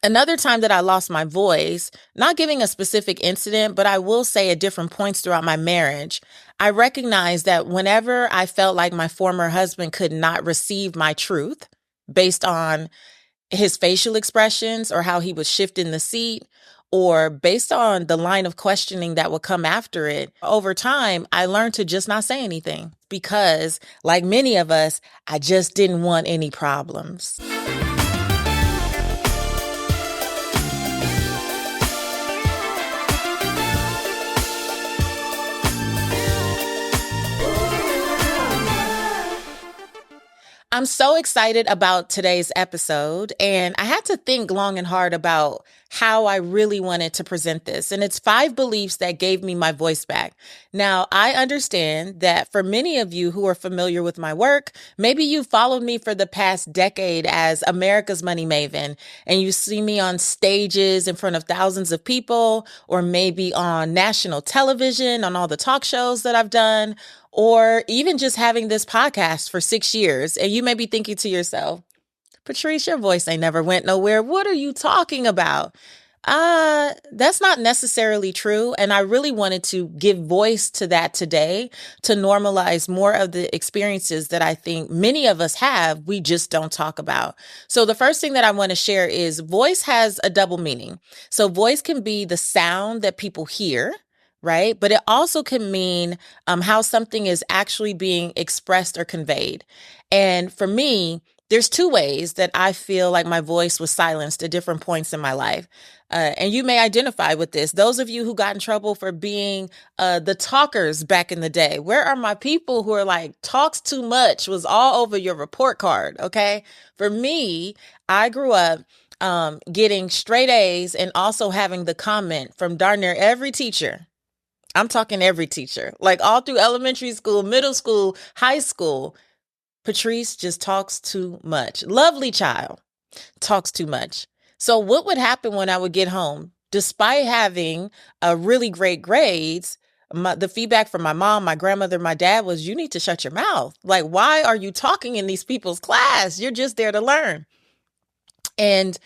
Another time that I lost my voice, not giving a specific incident, but I will say at different points throughout my marriage, I recognized that whenever I felt like my former husband could not receive my truth based on his facial expressions or how he would shift in the seat, or based on the line of questioning that would come after it, over time, I learned to just not say anything because, like many of us, I just didn't want any problems. I'm so excited about today's episode, and I had to think long and hard about how I really wanted to present this. And it's 5 beliefs that gave me my voice back. Now, I understand that for many of you who are familiar with my work, maybe you followed me for the past decade as America's Money Maven, and you see me on stages in front of thousands of people, or maybe on national television, on all the talk shows that I've done, or even just having this podcast for 6 years. And you may be thinking to yourself, Patrice, your voice ain't never went nowhere. What are you talking about? That's not necessarily true. And I really wanted to give voice to that today to normalize more of the experiences that I think many of us have, we just don't talk about. So the first thing that I want to share is voice has a double meaning. So voice can be the sound that people hear, right? But it also can mean how something is actually being expressed or conveyed. And for me, there's 2 ways that I feel like my voice was silenced at different points in my life. And you may identify with this. Those of you who got in trouble for being the talkers back in the day, where are my people who are like, talks too much was all over your report card, okay? For me, I grew up getting straight A's and also having the comment from darn near every teacher. I'm talking every teacher, like all through elementary school, middle school, high school. Patrice just talks too much. Lovely child, talks too much. So what would happen when I would get home? Despite having really great grades, the feedback from my mom, my grandmother, my dad was, you need to shut your mouth. Like, why are you talking in these people's class? You're just there to learn. And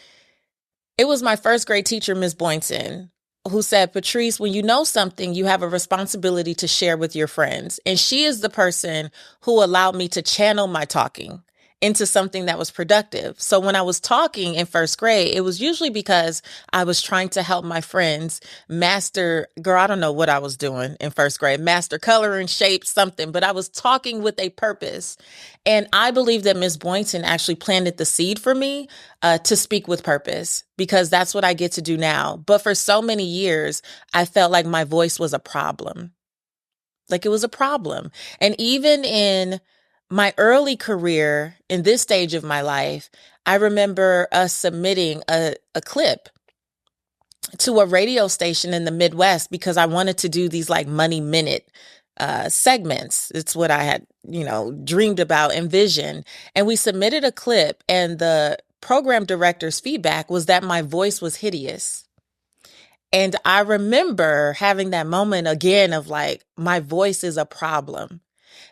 it was my first grade teacher, Miss Boynton, who said, Patrice, when you know something, you have a responsibility to share with your friends. And she is the person who allowed me to channel my talking into something that was productive. So when I was talking in first grade, it was usually because I was trying to help my friends master, girl, I don't know what I was doing in first grade, master color and shape, something, but I was talking with a purpose. And I believe that Miss Boynton actually planted the seed for me to speak with purpose, because that's what I get to do now. But for so many years, I felt like my voice was a problem. Like it was a problem. And even in my early career, in this stage of my life, I remember us submitting a clip to a radio station in the Midwest because I wanted to do these like Money Minute segments. It's what I had, dreamed about, envisioned. And we submitted a clip, and the program director's feedback was that my voice was hideous. And I remember having that moment again of like, my voice is a problem.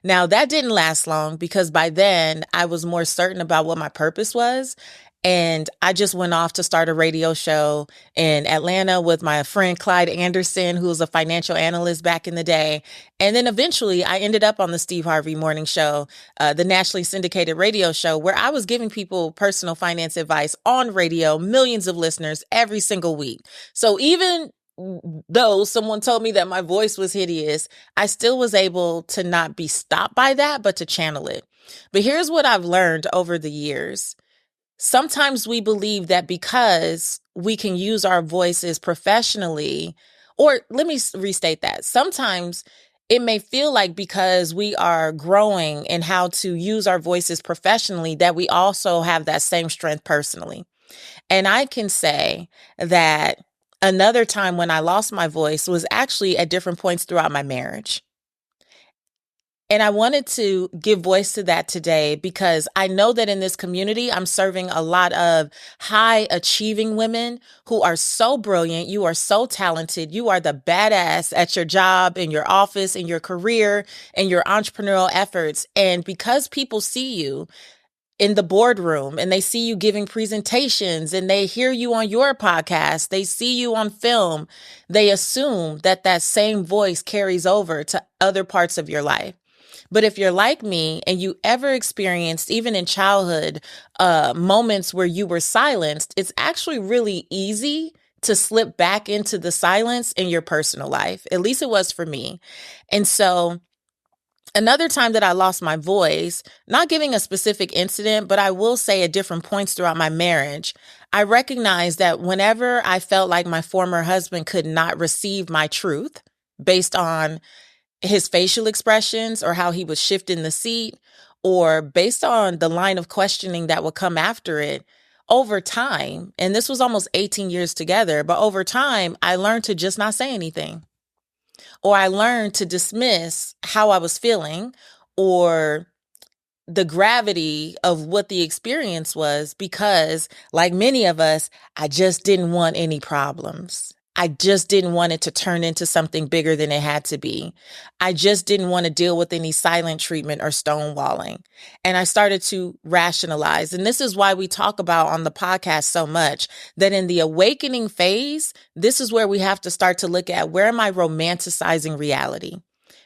Now, that didn't last long because by then I was more certain about what my purpose was. And I just went off to start a radio show in Atlanta with my friend Clyde Anderson, who was a financial analyst back in the day. And then eventually I ended up on the Steve Harvey Morning Show, the nationally syndicated radio show, where I was giving people personal finance advice on radio, millions of listeners every single week. So even though someone told me that my voice was hideous, I still was able to not be stopped by that, but to channel it. But here's what I've learned over the years. Sometimes we believe that because we can use our voices professionally, or let me restate that. Sometimes it may feel like because we are growing in how to use our voices professionally, that we also have that same strength personally. And I can say that another time when I lost my voice was actually at different points throughout my marriage. And I wanted to give voice to that today because I know that in this community, I'm serving a lot of high achieving women who are so brilliant. You are so talented. You are the badass at your job, in your office, in your career, in your entrepreneurial efforts. And because people see you, in the boardroom and they see you giving presentations and they hear you on your podcast, they see you on film, they assume that that same voice carries over to other parts of your life. But if you're like me and you ever experienced, even in childhood, moments where you were silenced, it's actually really easy to slip back into the silence in your personal life. At least it was for me. And so another time that I lost my voice, not giving a specific incident, but I will say at different points throughout my marriage, I recognized that whenever I felt like my former husband could not receive my truth based on his facial expressions or how he was shifting the seat, or based on the line of questioning that would come after it, over time, and this was almost 18 years together, but over time, I learned to just not say anything. Or I learned to dismiss how I was feeling or the gravity of what the experience was because, like many of us, I just didn't want any problems. I just didn't want it to turn into something bigger than it had to be. I just didn't want to deal with any silent treatment or stonewalling. And I started to rationalize. And this is why we talk about on the podcast so much that in the awakening phase, this is where we have to start to look at, where am I romanticizing reality?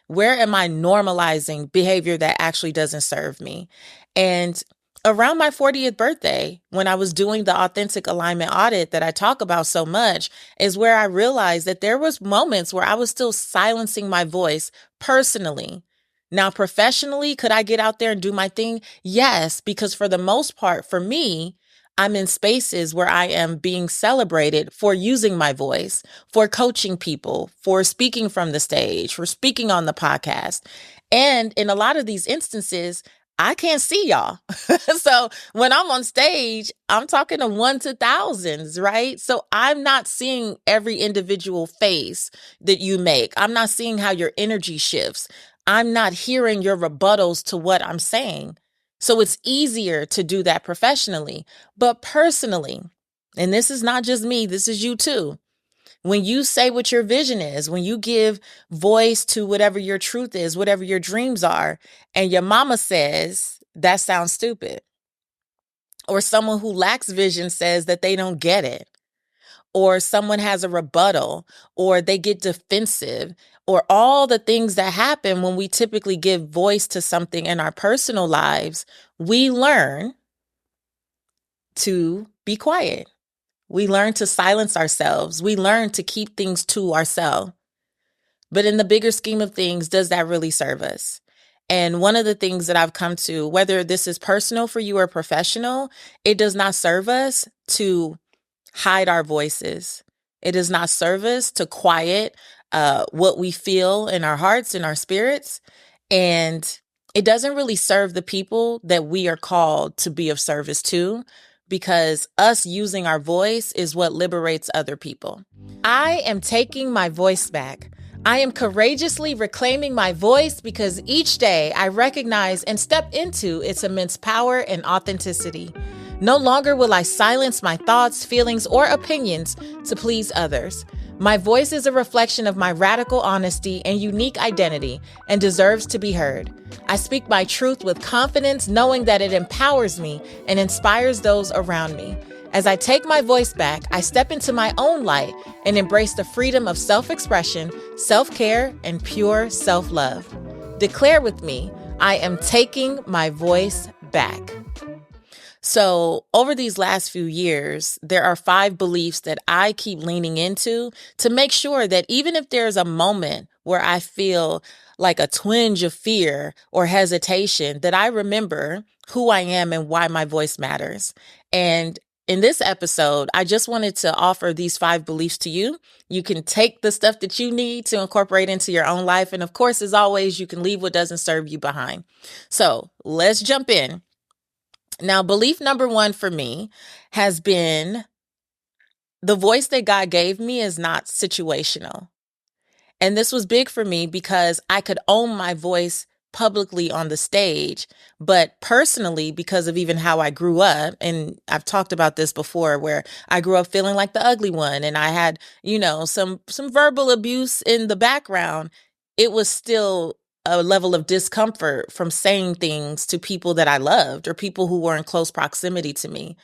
Where am I normalizing behavior that actually doesn't serve me? And around my 40th birthday, when I was doing the authentic alignment audit that I talk about so much, is where I realized that there was moments where I was still silencing my voice personally. Now, professionally, could I get out there and do my thing? Yes, because for the most part, for me, I'm in spaces where I am being celebrated for using my voice, for coaching people, for speaking from the stage, for speaking on the podcast. And in a lot of these instances, I can't see y'all. So when I'm on stage, I'm talking to one to thousands, right? So I'm not seeing every individual face that you make. I'm not seeing how your energy shifts. I'm not hearing your rebuttals to what I'm saying. So it's easier to do that professionally, but personally, and this is not just me, this is you too. When you say what your vision is, when you give voice to whatever your truth is, whatever your dreams are, and your mama says, that sounds stupid. Or someone who lacks vision says that they don't get it. Or someone has a rebuttal, or they get defensive, or all the things that happen when we typically give voice to something in our personal lives, we learn to be quiet. We learn to silence ourselves. We learn to keep things to ourselves. But in the bigger scheme of things, does that really serve us? And one of the things that I've come to, whether this is personal for you or professional, it does not serve us to hide our voices. It does not serve us to quiet what we feel in our hearts and our spirits. And it doesn't really serve the people that we are called to be of service to, because us using our voice is what liberates other people. I am taking my voice back. I am courageously reclaiming my voice because each day I recognize and step into its immense power and authenticity. No longer will I silence my thoughts, feelings, or opinions to please others. My voice is a reflection of my radical honesty and unique identity and deserves to be heard. I speak my truth with confidence, knowing that it empowers me and inspires those around me. As I take my voice back, I step into my own light and embrace the freedom of self-expression, self-care, and pure self-love. Declare with me, I am taking my voice back. So over these last few years, there are 5 beliefs that I keep leaning into to make sure that even if there's a moment where I feel like a twinge of fear or hesitation, that I remember who I am and why my voice matters. And in this episode, I just wanted to offer these 5 beliefs to you. You can take the stuff that you need to incorporate into your own life. And of course, as always, you can leave what doesn't serve you behind. So let's jump in. Now, belief number 1 for me has been the voice that God gave me is not situational. And this was big for me because I could own my voice publicly on the stage, but personally, because of even how I grew up, and I've talked about this before, where I grew up feeling like the ugly one and I had, some verbal abuse in the background, it was still a level of discomfort from saying things to people that I loved or people who were in close proximity to me.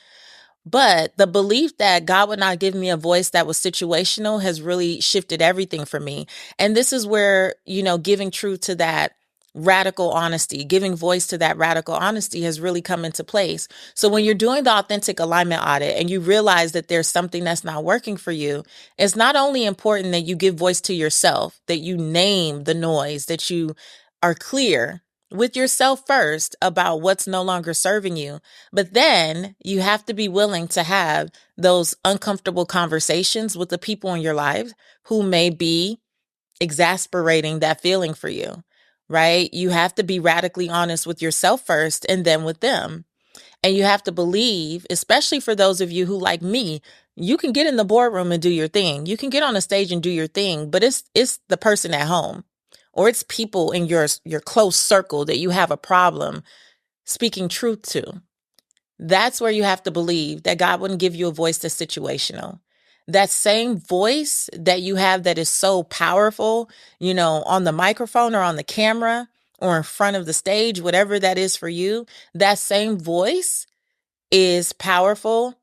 But the belief that God would not give me a voice that was situational has really shifted everything for me. And this is where, giving truth to that radical honesty, giving voice to that radical honesty has really come into place. So when you're doing the authentic alignment audit and you realize that there's something that's not working for you, it's not only important that you give voice to yourself, that you name the noise, that you are clear with yourself first about what's no longer serving you. But then you have to be willing to have those uncomfortable conversations with the people in your life who may be exasperating that feeling for you, right? You have to be radically honest with yourself first and then with them. And you have to believe, especially for those of you who, like me, you can get in the boardroom and do your thing. You can get on a stage and do your thing, but it's the person at home or it's people in your close circle that you have a problem speaking truth to. That's where you have to believe that God wouldn't give you a voice that's situational. That same voice that you have that is so powerful, on the microphone or on the camera or in front of the stage, whatever that is for you, that same voice is powerful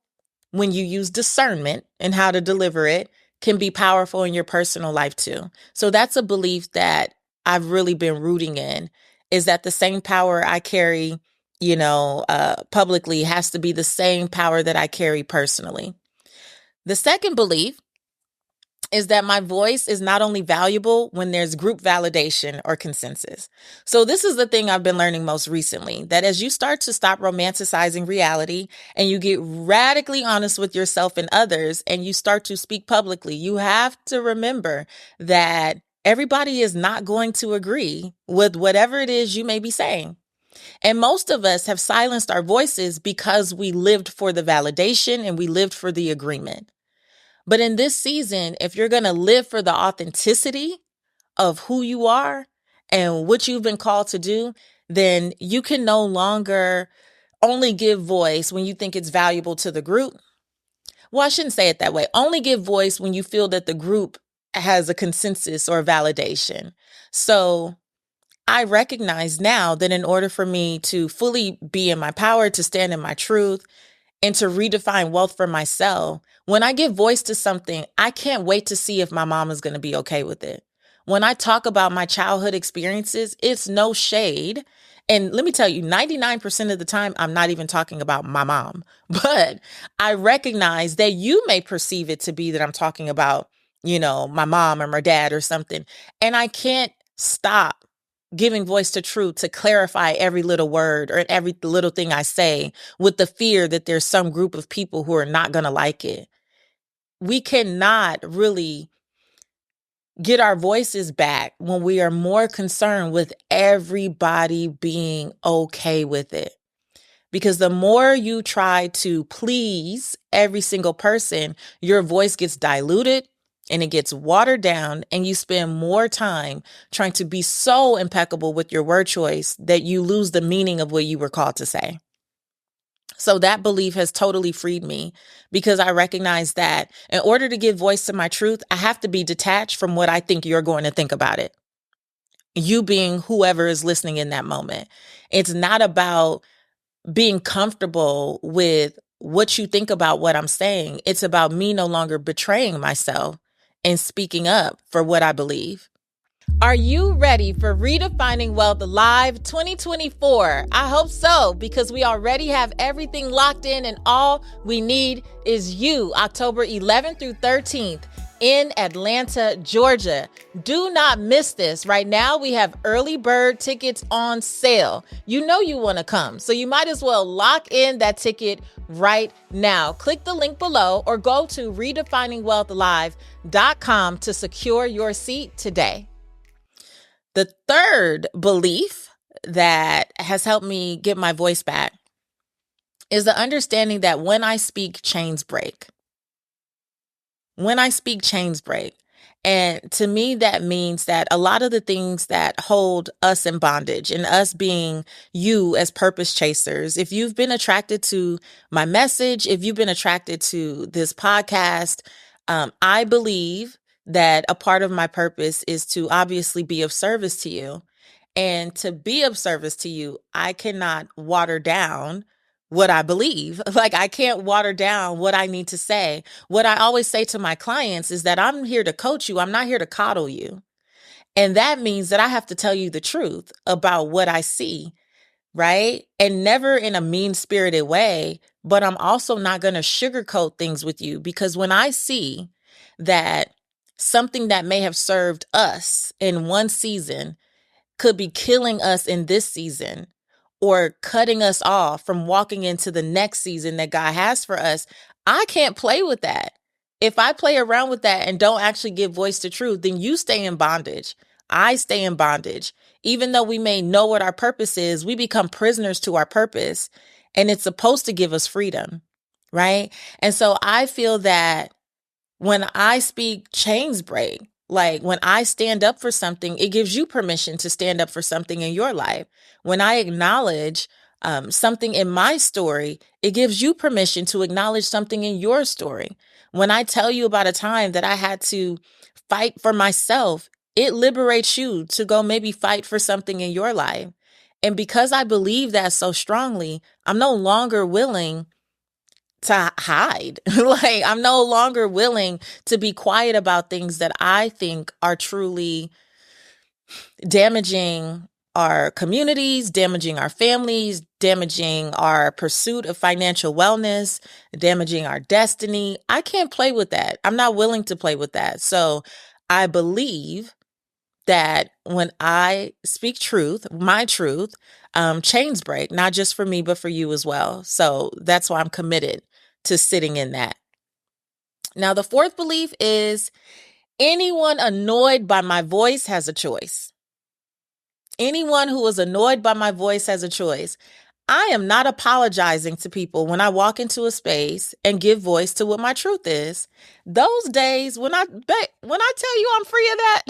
when you use discernment and how to deliver it, can be powerful in your personal life too. So that's a belief that I've really been rooting in, is that the same power I carry, publicly has to be the same power that I carry personally. The second belief is that my voice is not only valuable when there's group validation or consensus. So this is the thing I've been learning most recently, that as you start to stop romanticizing reality and you get radically honest with yourself and others and you start to speak publicly, you have to remember that everybody is not going to agree with whatever it is you may be saying. And most of us have silenced our voices because we lived for the validation and we lived for the agreement. But in this season, if you're going to live for the authenticity of who you are and what you've been called to do, then you can no longer only give voice when you think it's valuable to the group. Well, I shouldn't say it that way. Only give voice when you feel that the group has a consensus or validation. So I recognize now that in order for me to fully be in my power, to stand in my truth, and to redefine wealth for myself, when I give voice to something, I can't wait to see if my mom is going to be okay with it. When I talk about my childhood experiences, it's no shade. And let me tell you, 99% of the time, I'm not even talking about my mom, but I recognize that you may perceive it to be that I'm talking about, my mom or my dad or something. And I can't stop giving voice to truth to clarify every little word or every little thing I say with the fear that there's some group of people who are not going to like it. We cannot really get our voices back when we are more concerned with everybody being okay with it. Because the more you try to please every single person, your voice gets diluted and it gets watered down, and you spend more time trying to be so impeccable with your word choice that you lose the meaning of what you were called to say. So that belief has totally freed me, because I recognize that in order to give voice to my truth, I have to be detached from what I think you're going to think about it. You being whoever is listening in that moment. It's not about being comfortable with what you think about what I'm saying. It's about me no longer betraying myself and speaking up for what I believe. Are you ready for Redefining Wealth Live 2024? I hope so, because we already have everything locked in and all we need is you. October 11th through 13th in Atlanta, Georgia. Do not miss this. Right now, we have early bird tickets on sale. You know you want to come, so you might as well lock in that ticket right now. Click the link below or go to redefiningwealthlive.com to secure your seat today. The third belief that has helped me get my voice back is the understanding that when I speak, chains break. When I speak, chains break. And to me, that means that a lot of the things that hold us in bondage, and us being you as purpose chasers, if you've been attracted to my message, if you've been attracted to this podcast, I believe that a part of my purpose is to obviously be of service to you. And to be of service to you, I cannot water down what I believe. Like, I can't water down what I need to say. What I always say to my clients is that I'm here to coach you. I'm not here to coddle you. And that means that I have to tell you the truth about what I see, right? And never in a mean-spirited way, but I'm also not going to sugarcoat things with you, because when I see that something that may have served us in one season could be killing us in this season, or cutting us off from walking into the next season that God has for us, I can't play with that. If I play around with that and don't actually give voice to truth, then you stay in bondage. I stay in bondage. Even though we may know what our purpose is, we become prisoners to our purpose, and it's supposed to give us freedom, right? And so I feel that when I speak, chains break. Like, when I stand up for something, it gives you permission to stand up for something in your life. When I acknowledge something in my story, it gives you permission to acknowledge something in your story. When I tell you about a time that I had to fight for myself, it liberates you to go maybe fight for something in your life. And because I believe that so strongly, I'm no longer willing to hide. Like, I'm no longer willing to be quiet about things that I think are truly damaging our communities, damaging our families, damaging our pursuit of financial wellness, damaging our destiny. I can't play with that. I'm not willing to play with that. So I believe that when I speak truth, my truth, chains break, not just for me, but for you as well. So that's why I'm committed to sitting in that. Now, the fourth belief is anyone annoyed by my voice has a choice. Anyone who is annoyed by my voice has a choice. I am not apologizing to people when I walk into a space and give voice to what my truth is. Those days when I tell you I'm free of that,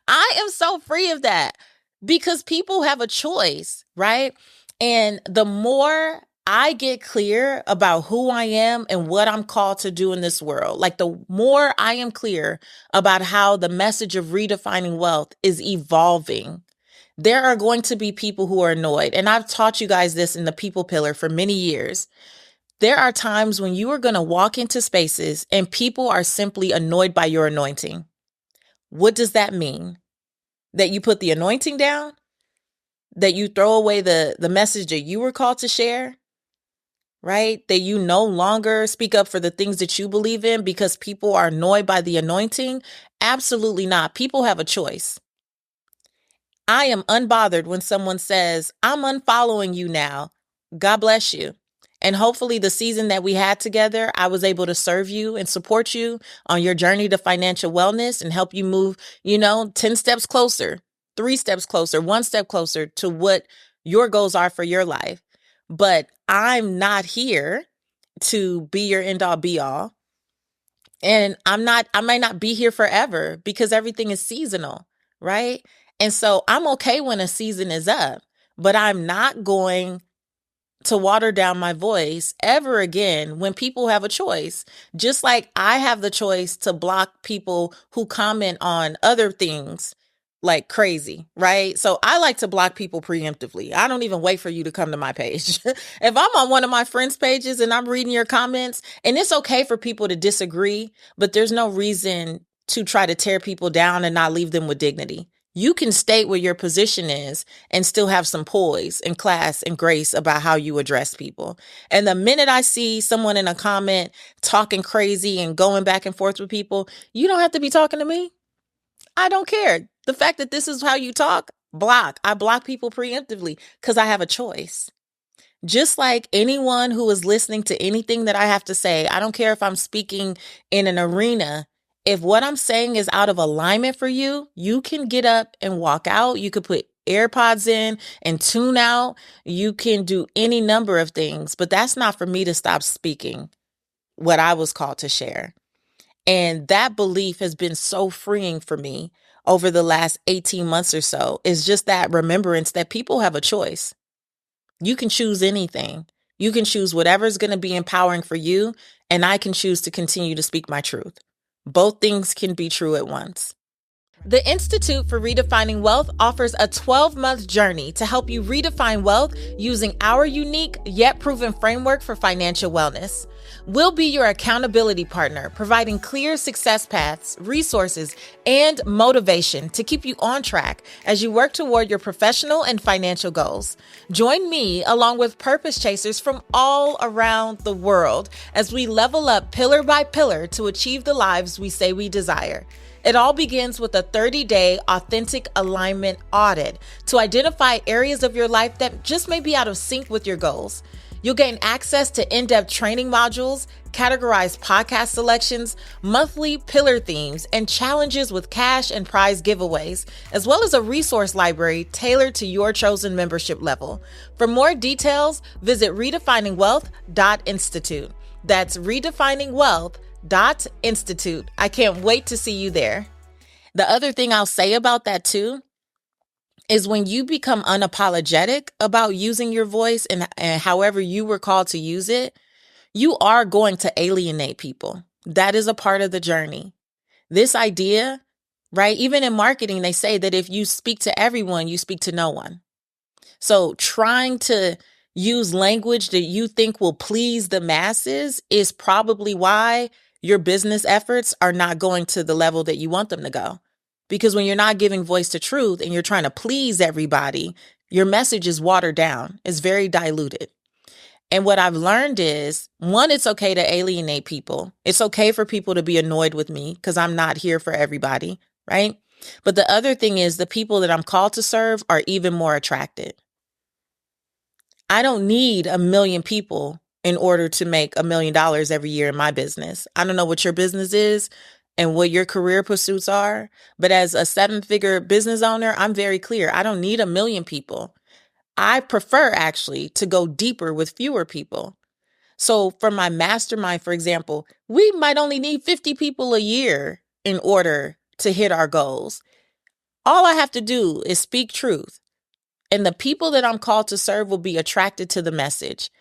I am so free of that, because people have a choice, right? And the more I get clear about who I am and what I'm called to do in this world, like, the more I am clear about how the message of redefining wealth is evolving, there are going to be people who are annoyed. And I've taught you guys this in the people pillar for many years. There are times when you are going to walk into spaces and people are simply annoyed by your anointing. What does that mean? That you put the anointing down? That you throw away the message that you were called to share? Right? That you no longer speak up for the things that you believe in because people are annoyed by the anointing? Absolutely not. People have a choice. I am unbothered when someone says, I'm unfollowing you now. God bless you. And hopefully the season that we had together, I was able to serve you and support you on your journey to financial wellness and help you move, 10 steps closer, 3 steps closer, 1 step closer to what your goals are for your life. But I'm not here to be your end all be all. And I might not be here forever, because everything is seasonal, right? And so I'm okay when a season is up, but I'm not going to water down my voice ever again when people have a choice. Just like I have the choice to block people who comment on other things like crazy, right? So I like to block people preemptively. I don't even wait for you to come to my page. If I'm on one of my friends' pages and I'm reading your comments, and it's okay for people to disagree, but there's no reason to try to tear people down and not leave them with dignity. You can state what your position is and still have some poise and class and grace about how you address people. And the minute I see someone in a comment talking crazy and going back and forth with people, you don't have to be talking to me. I don't care. The fact that this is how you talk, block. I block people preemptively because I have a choice. Just like anyone who is listening to anything that I have to say, I don't care if I'm speaking in an arena. If what I'm saying is out of alignment for you, you can get up and walk out. You could put AirPods in and tune out. You can do any number of things, but that's not for me to stop speaking what I was called to share. And that belief has been so freeing for me over the last 18 months or so. It's just that remembrance that people have a choice. You can choose anything. You can choose whatever's going to be empowering for you, and I can choose to continue to speak my truth. Both things can be true at once. The Institute for Redefining Wealth offers a 12-month journey to help you redefine wealth using our unique yet proven framework for financial wellness. We'll be your accountability partner, providing clear success paths, resources, and motivation to keep you on track as you work toward your professional and financial goals. Join me along with purpose chasers from all around the world as we level up pillar by pillar to achieve the lives we say we desire. It all begins with a 30-day authentic alignment audit to identify areas of your life that just may be out of sync with your goals. You'll gain access to in-depth training modules, categorized podcast selections, monthly pillar themes, and challenges with cash and prize giveaways, as well as a resource library tailored to your chosen membership level. For more details, visit redefiningwealth.institute. That's redefiningwealth.institute. I can't wait to see you there. The other thing I'll say about that too is when you become unapologetic about using your voice and however you were called to use it, you are going to alienate people. That is a part of the journey. This idea, right? Even in marketing, they say that if you speak to everyone, you speak to no one. So trying to use language that you think will please the masses is probably why your business efforts are not going to the level that you want them to go. Because when you're not giving voice to truth and you're trying to please everybody, your message is watered down. It's very diluted. And what I've learned is, one, it's okay to alienate people. It's okay for people to be annoyed with me because I'm not here for everybody, right? But the other thing is the people that I'm called to serve are even more attracted. I don't need 1 million people in order to make $1 million every year in my business. I don't know what your business is and what your career pursuits are, but as a 7-figure business owner, I'm very clear. I don't need 1 million people. I prefer actually to go deeper with fewer people. So for my mastermind, for example, we might only need 50 people a year in order to hit our goals. All I have to do is speak truth, and the people that I'm called to serve will be attracted to the message.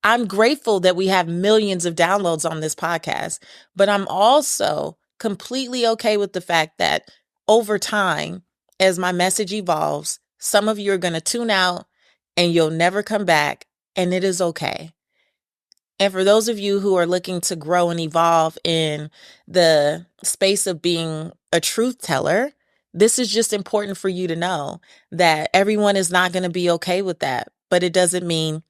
I'm grateful that we have millions of downloads on this podcast, but I'm also completely okay with the fact that over time, as my message evolves, some of you are going to tune out and you'll never come back, and it is okay. And for those of you who are looking to grow and evolve in the space of being a truth teller, this is just important for you to know that everyone is not going to be okay with that, but it doesn't mean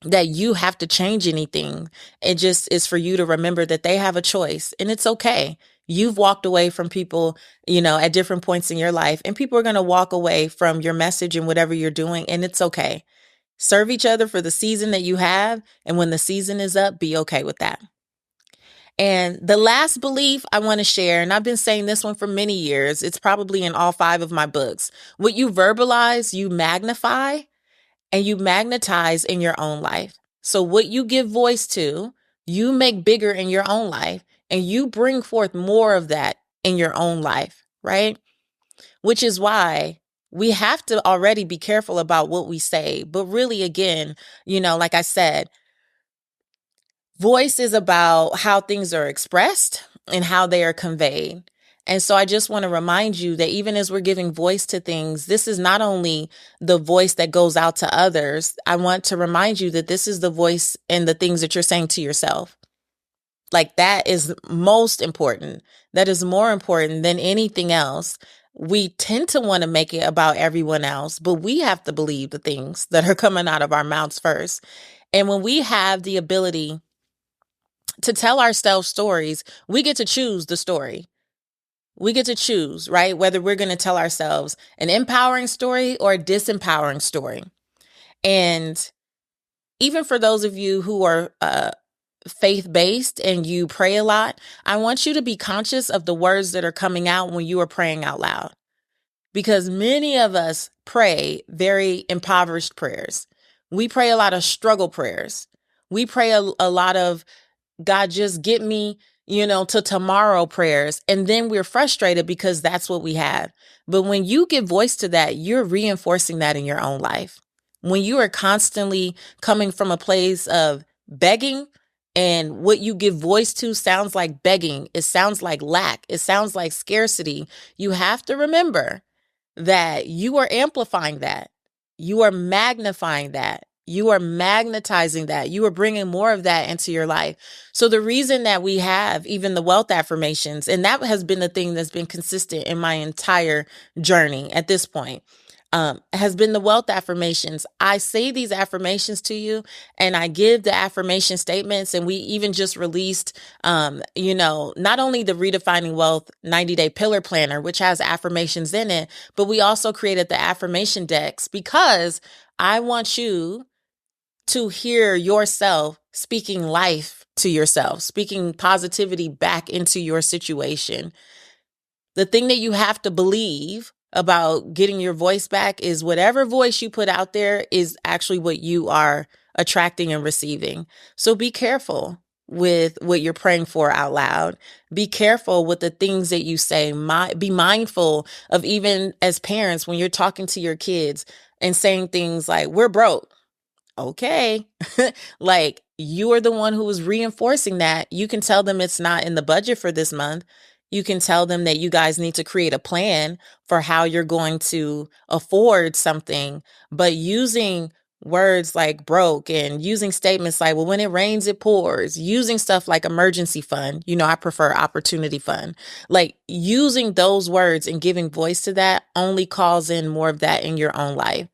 that you have to change anything. It just is for you to remember that they have a choice, and it's okay. You've walked away from people, at different points in your life, and people are going to walk away from your message and whatever you're doing, and it's okay. Serve each other for the season that you have, and when the season is up, be okay with that. And the last belief I want to share, and I've been saying this one for many years, it's probably in all 5 of my books. What you verbalize, you magnify, and you magnetize in your own life. So what you give voice to, you make bigger in your own life, and you bring forth more of that in your own life, right? Which is why we have to already be careful about what we say. But really, again, like I said, voice is about how things are expressed and how they are conveyed. And so I just want to remind you that even as we're giving voice to things, this is not only the voice that goes out to others. I want to remind you that this is the voice and the things that you're saying to yourself. Like, that is most important. That is more important than anything else. We tend to want to make it about everyone else, but we have to believe the things that are coming out of our mouths first. And when we have the ability to tell ourselves stories, we get to choose the story. We get to choose, right? Whether we're going to tell ourselves an empowering story or a disempowering story. And even for those of you who are faith-based and you pray a lot, I want you to be conscious of the words that are coming out when you are praying out loud. Because many of us pray very impoverished prayers. We pray a lot of struggle prayers. We pray a lot of, God, just get me to tomorrow prayers. And then we're frustrated because that's what we have. But when you give voice to that, you're reinforcing that in your own life. When you are constantly coming from a place of begging And what you give voice to sounds like begging. It sounds like lack. It sounds like scarcity. You have to remember that you are amplifying that. You are magnifying that. You are magnetizing that. You are bringing more of that into your life. So the reason that we have even the wealth affirmations, and that has been the thing that's been consistent in my entire journey at this point, has been the wealth affirmations. I say these affirmations to you and I give the affirmation statements. And we even just released, not only the Redefining Wealth 90-day pillar planner, which has affirmations in it, but we also created the affirmation decks because I want you to hear yourself speaking life to yourself, speaking positivity back into your situation. The thing that you have to believe about getting your voice back is whatever voice you put out there is actually what you are attracting and receiving. So be careful with what you're praying for out loud. Be careful with the things that you say. Be mindful of, even as parents, when you're talking to your kids and saying things like, we're broke. Okay. Like, you are the one who is reinforcing that. You can tell them it's not in the budget for this month. You can tell them that you guys need to create a plan for how you're going to afford something, but using words like broke and using statements like, well, when it rains, it pours, using stuff like emergency fund. I prefer opportunity fund. Like, using those words and giving voice to that only calls in more of that in your own life.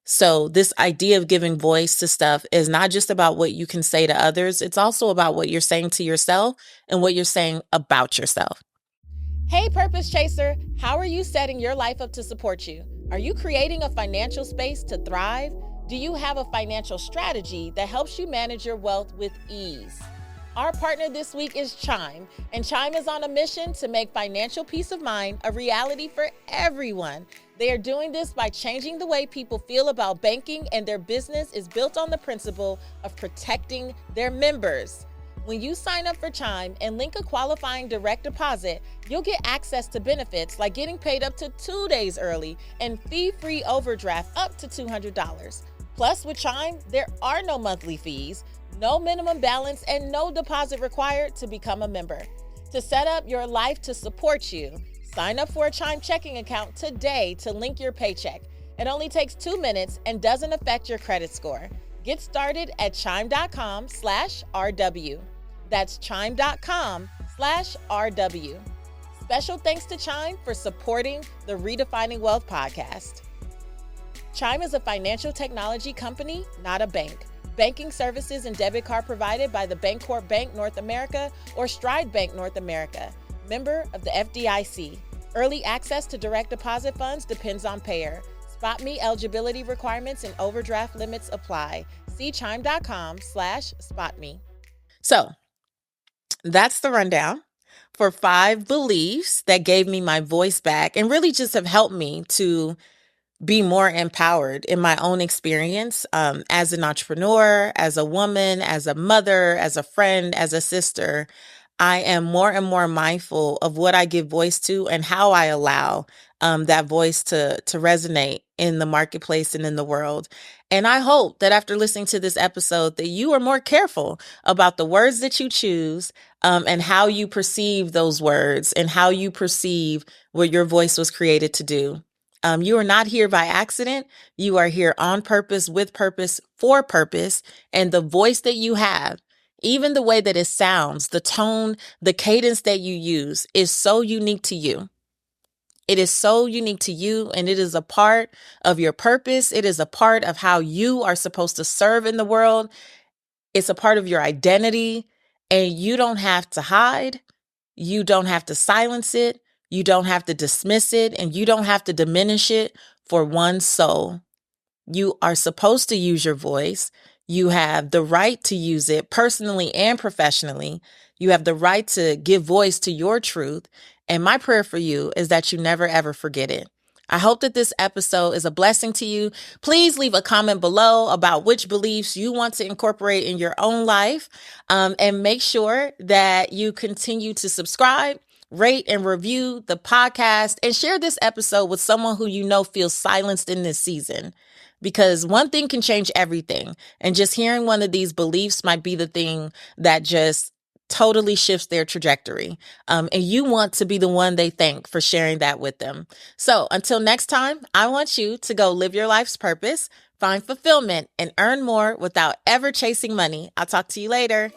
So this idea of giving voice to stuff is not just about what you can say to others. It's also about what you're saying to yourself and what you're saying about yourself. Hey, Purpose Chaser, how are you setting your life up to support you? Are you creating a financial space to thrive? Do you have a financial strategy that helps you manage your wealth with ease? Our partner this week is Chime, and Chime is on a mission to make financial peace of mind a reality for everyone. They are doing this by changing the way people feel about banking, and their business is built on the principle of protecting their members. When you sign up for Chime and link a qualifying direct deposit, you'll get access to benefits like getting paid up to 2 days early and fee-free overdraft up to $200. Plus, with Chime, there are no monthly fees, no minimum balance, and no deposit required to become a member. To set up your life to support you, sign up for a Chime checking account today to link your paycheck. It only takes 2 minutes and doesn't affect your credit score. Get started at chime.com/RW. That's chime.com/RW. Special thanks to Chime for supporting the Redefining Wealth podcast. Chime is a financial technology company, not a bank. Banking services and debit card provided by the Bancorp Bank North America or Stride Bank North America. Member of the FDIC. Early access to direct deposit funds depends on payer. SpotMe eligibility requirements and overdraft limits apply. See chime.com/spotme. So that's the rundown for 5 beliefs that gave me my voice back and really just have helped me to be more empowered in my own experience as an entrepreneur, as a woman, as a mother, as a friend, as a sister. I am more and more mindful of what I give voice to and how I allow that voice to resonate in the marketplace and in the world. And I hope that after listening to this episode that you are more careful about the words that you choose and how you perceive those words and how you perceive what your voice was created to do. You are not here by accident. You are here on purpose, with purpose, for purpose. And the voice that you have, even the way that it sounds, the tone, the cadence that you use is so unique to you. It is so unique to you, and it is a part of your purpose. It is a part of how you are supposed to serve in the world. It's a part of your identity, and you don't have to hide. You don't have to silence it. You don't have to dismiss it, and you don't have to diminish it for one soul. You are supposed to use your voice. You have the right to use it personally and professionally. You have the right to give voice to your truth. And my prayer for you is that you never, ever forget it. I hope that this episode is a blessing to you. Please leave a comment below about which beliefs you want to incorporate in your own life. And make sure that you continue to subscribe, rate and review the podcast, and share this episode with someone who you know feels silenced in this season. because one thing can change everything. And just hearing one of these beliefs might be the thing that just totally shifts their trajectory. And you want to be the one they thank for sharing that with them. So until next time, I want you to go live your life's purpose, find fulfillment, and earn more without ever chasing money. I'll talk to you later.